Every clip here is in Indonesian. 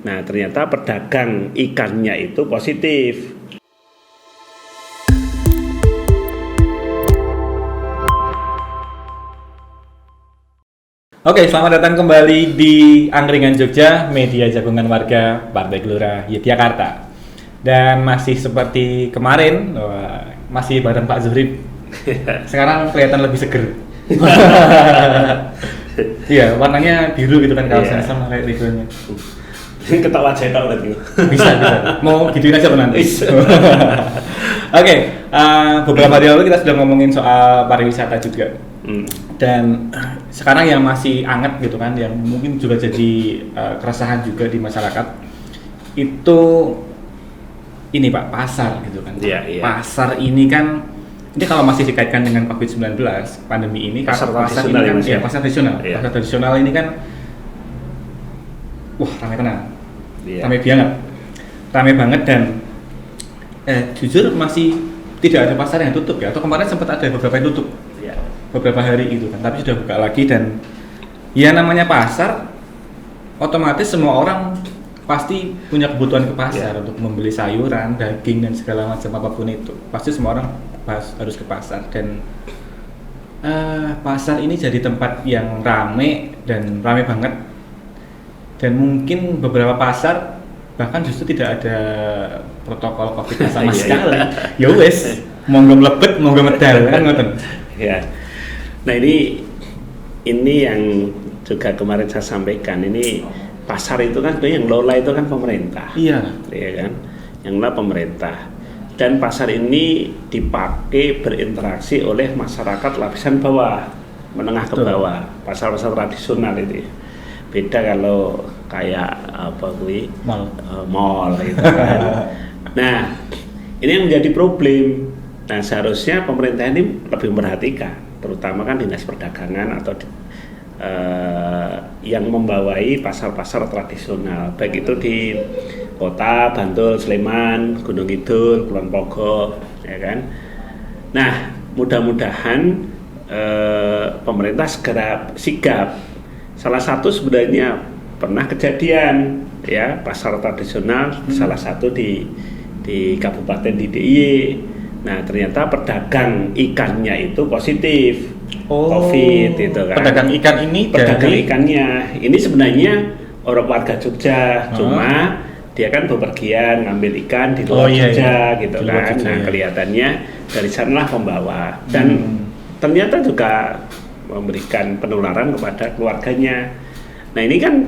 Nah, ternyata pedagang ikannya itu positif. Oke, selamat datang kembali di Angkringan Jogja, media jagongan warga Partai Gelora Yogyakarta. Dan masih seperti kemarin, masih bareng Pak Zuhrib. Sekarang kelihatan lebih seger. Iya, warnanya biru gitu kan kaosnya sama kayak Rigonya. Ketawa saya tahu tadi. Bisa. Mau gituin aja nanti. Oke, beberapa hari lalu kita sudah ngomongin soal pariwisata juga. Dan sekarang yang masih anget gitu kan, yang mungkin juga jadi keresahan juga di masyarakat itu ini Pak, pasar gitu kan. Iya. Pasar ini kan, ini kalau masih dikaitkan dengan COVID-19 pandemi ini, pasar ini kan ya, pasar tradisional. Iya. Pasar tradisional ini kan wah ramai tenang. Iya. Ramai banget dan jujur masih tidak ada pasar yang tutup ya, atau kemarin sempat ada beberapa yang tutup. Iya. Beberapa hari gitu kan, tapi sudah buka lagi. Dan ya namanya pasar, otomatis semua orang pasti punya kebutuhan ke pasar untuk membeli sayuran, daging dan segala macam apapun itu. Pasti semua orang harus ke pasar. Dan pasar ini jadi tempat yang rame banget. Dan mungkin beberapa pasar bahkan justru tidak ada protokol COVID sama sekali. Ya wes, monggo mlebet, monggo medal kan ngoten. Ya. Nah, ini yang juga kemarin saya sampaikan, ini pasar itu kan sebenarnya yang lola itu kan pemerintah. Iya kan? Yang lola pemerintah. Dan pasar ini dipakai berinteraksi oleh masyarakat lapisan bawah, menengah ke bawah, pasar-pasar tradisional itu. Beda kalau kayak mall gitu kan. Nah, ini yang menjadi problem. Nah, seharusnya pemerintah ini lebih memperhatikan, terutama kan dinas perdagangan atau yang membawai pasar-pasar tradisional, baik itu di kota, Bantul, Sleman, Gunung Kidul, Kulon Progo, ya kan. Nah, mudah-mudahan pemerintah segera sigap. Salah satu sebenarnya pernah kejadian ya, pasar tradisional salah satu di Kabupaten DIY. Nah, ternyata pedagang ikannya itu positif COVID itu kan. Pedagang ikan ini ikannya ini sebenarnya orang warga Jogja, cuma dia kan bepergian ngambil ikan di luar Jogja gitu di kan. Jogja, nah, kelihatannya dari sanalah pembawa dan ternyata juga memberikan penularan kepada keluarganya. Nah, ini kan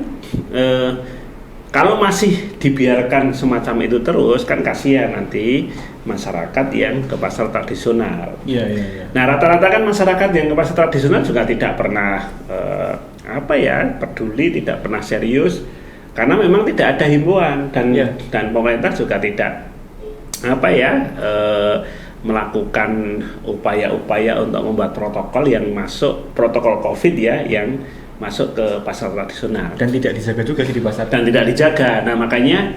kalau masih dibiarkan semacam itu terus kan kasihan nanti masyarakat yang ke pasar tradisional. Iya. Nah, rata-rata kan masyarakat yang ke pasar tradisional juga tidak pernah peduli, tidak pernah serius karena memang tidak ada himbauan dan pemerintah juga tidak melakukan upaya-upaya untuk membuat protokol yang masuk protokol COVID ya, yang masuk ke pasar tradisional dan tidak dijaga juga di pasar. Dan tidak dijaga. Nah, makanya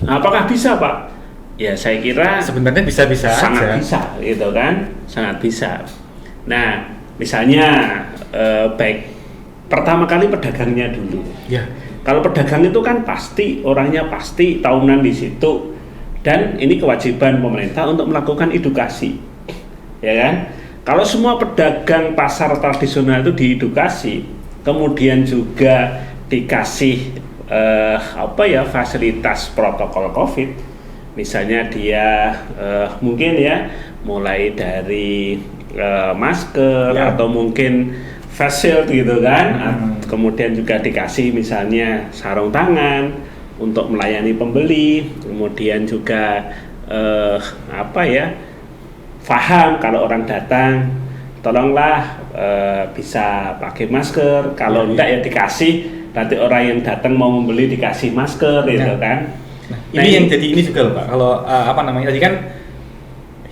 apakah bisa, Pak? Ya, saya kira sebenarnya bisa-bisa sangat aja. Bisa gitu kan, sangat bisa. Nah, misalnya baik pertama kali pedagangnya dulu. Ya. Kalau pedagang itu kan pasti orangnya pasti tahunan di situ. Dan ini kewajiban pemerintah untuk melakukan edukasi, ya kan? Kalau semua pedagang pasar tradisional itu diedukasi, kemudian juga dikasih fasilitas protokol COVID, misalnya dia mungkin ya mulai dari masker atau mungkin face shield gitu kan, kemudian juga dikasih misalnya sarung tangan untuk melayani pembeli, kemudian juga paham kalau orang datang, tolonglah bisa pakai masker. Kalau enggak ya dikasih, nanti orang yang datang mau membeli dikasih masker gitu kan. Nah, ini yang jadi ini juga loh Pak. Kalau tadi kan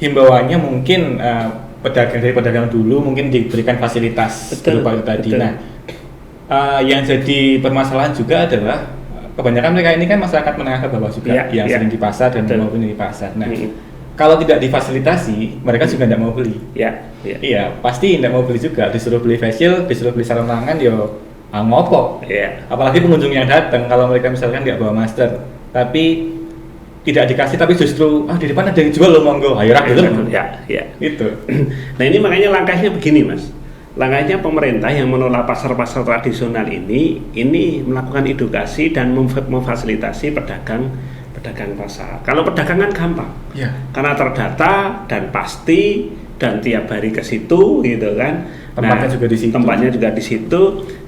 himbauannya mungkin pedagang dulu mungkin diberikan fasilitas berupa itu tadi. Nah, yang jadi permasalahan juga adalah kebanyakan mereka ini kan masyarakat menengah ke bawah juga yang sering di pasar dan maupun di pasar. Nah, kalau tidak difasilitasi, mereka juga tidak mau beli. Iya, pasti tidak mau beli juga. Disuruh beli face shield, disuruh beli sarung tangan, ngopo. Apalagi pengunjung yang datang kalau mereka misalkan nggak bawa masker, tapi tidak dikasih, tapi justru di depan ada yang jual loh, monggo, ayo dulu. Ya. Gitu. Nah ini makanya langkahnya begini mas, langkahnya pemerintah yang menolak pasar-pasar tradisional ini melakukan edukasi dan memfasilitasi pedagang pasar. Kalau pedagang kan gampang, karena terdata dan pasti dan tiap hari ke situ gitu kan. Tempatnya juga di situ.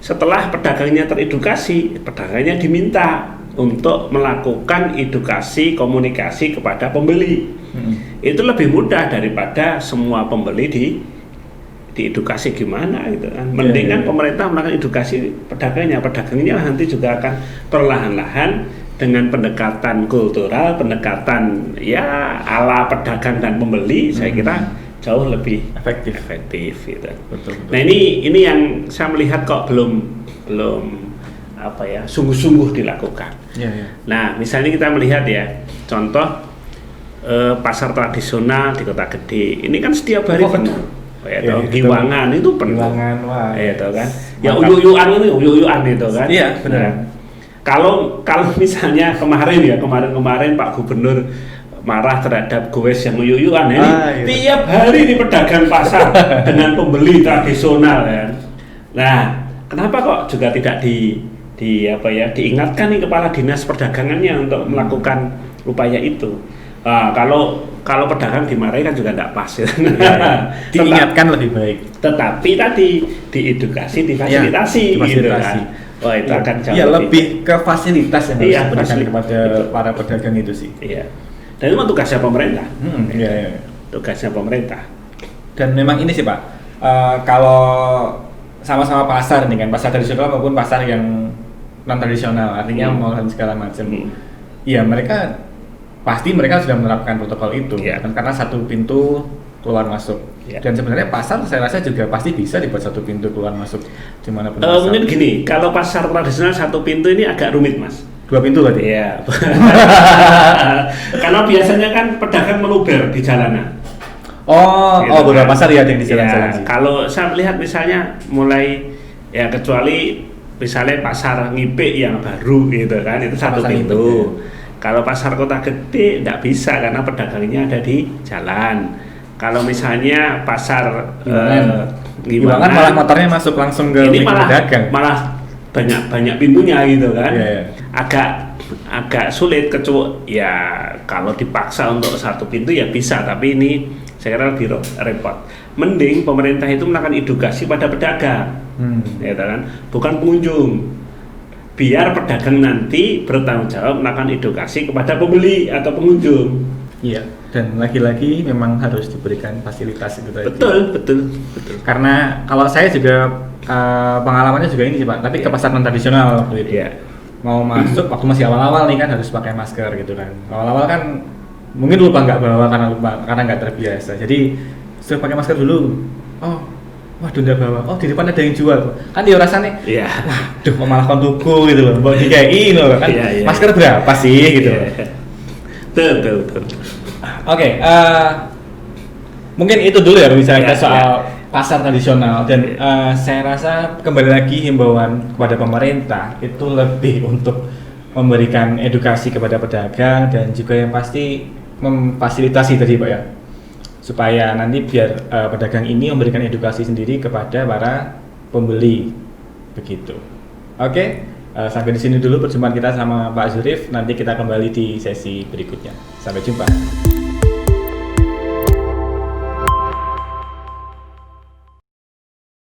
Setelah pedagangnya teredukasi, pedagangnya diminta untuk melakukan edukasi komunikasi kepada pembeli. Itu lebih mudah daripada semua pembeli diedukasi gimana gitu kan. Mending kan pemerintah melakukan edukasi pedagangnya nanti juga akan perlahan-lahan dengan pendekatan kultural, pendekatan ala pedagang dan pembeli, saya kira jauh lebih efektif gitu. Betul. Nah ini yang saya melihat kok belum sungguh-sungguh dilakukan. Nah misalnya kita melihat ya contoh pasar tradisional di kota gede ini kan setiap hari penuh. Giwangan itu penuh. Kan. Ya uyuk-uyukan itu kan. Iya benar. Nah, kalau misalnya kemarin Pak Gubernur marah terhadap gowes yang uyuk-uyukan ini tiap hari di pedagang pasar dengan pembeli tradisional kan. Nah, kenapa kok juga tidak diingatkan nih kepala dinas perdagangannya untuk melakukan upaya itu? Kalau pedagang dimarahi kan juga tidak pas. Diingatkan lebih baik. Tetapi tadi diedukasi, difasilitasi. Gitu kan. Wah itu akan jauh lebih ke fasilitas yang harus diberikan kepada para pedagang itu sih. Iya. Dan itu tugasnya pemerintah. Tugasnya pemerintah. Dan memang ini sih Pak, kalau sama-sama pasar nih kan, pasar tradisional maupun pasar yang non tradisional, artinya mall dan segala macam. Iya mereka sudah menerapkan protokol itu, karena satu pintu keluar masuk. Dan sebenarnya pasar saya rasa juga pasti bisa dibuat satu pintu keluar masuk dimanapun pasar. Mungkin gini, kalau pasar tradisional satu pintu ini agak rumit mas. 2 pintu berarti? Iya. Karena biasanya kan pedagang meluber di jalanan. Beberapa pasar ya yang di jalan-jalan sih. Kalau saya melihat misalnya mulai kecuali misalnya pasar Ngipik yang baru gitu kan, itu satu pintu. Kalau pasar kota gede tidak bisa karena pedagangnya ada di jalan. Kalau misalnya pasar Giwangan malah motornya masuk langsung ke pedagang. Malah banyak pintunya gitu kan. Agak sulit kecuali kalau dipaksa untuk satu pintu ya bisa, tapi ini saya kira lebih repot. Mending pemerintah itu melakukan edukasi pada pedagang, kan? Bukan pengunjung. Biar pedagang nanti bertanggung jawab melakukan edukasi kepada pembeli atau pengunjung. Iya. Dan lagi-lagi memang harus diberikan fasilitas itu tadi. Betul. Karena kalau saya juga pengalamannya juga ini sih Pak, tapi ke pasar non tradisional gitu. Mau masuk waktu masih awal-awal nih kan harus pakai masker gitu kan. Awal-awal kan mungkin nggak bawa karena nggak terbiasa. Jadi suruh pakai masker dulu. Waduh nggak bawa. Di depan ada yang jual. Kan dia rasanya. Waduh malah tuku gitu loh. Bawa DKI loh kan. Masker berapa sih gitu. Betul. Oke, mungkin itu dulu ya misalnya soal pasar tradisional dan saya rasa kembali lagi himbauan kepada pemerintah itu lebih untuk memberikan edukasi kepada pedagang dan juga yang pasti memfasilitasi tadi Pak ya, supaya nanti biar pedagang ini memberikan edukasi sendiri kepada para pembeli begitu. Oke. Sampai di sini dulu perjumpaan kita sama Pak Zurif. Nanti kita kembali di sesi berikutnya. Sampai jumpa.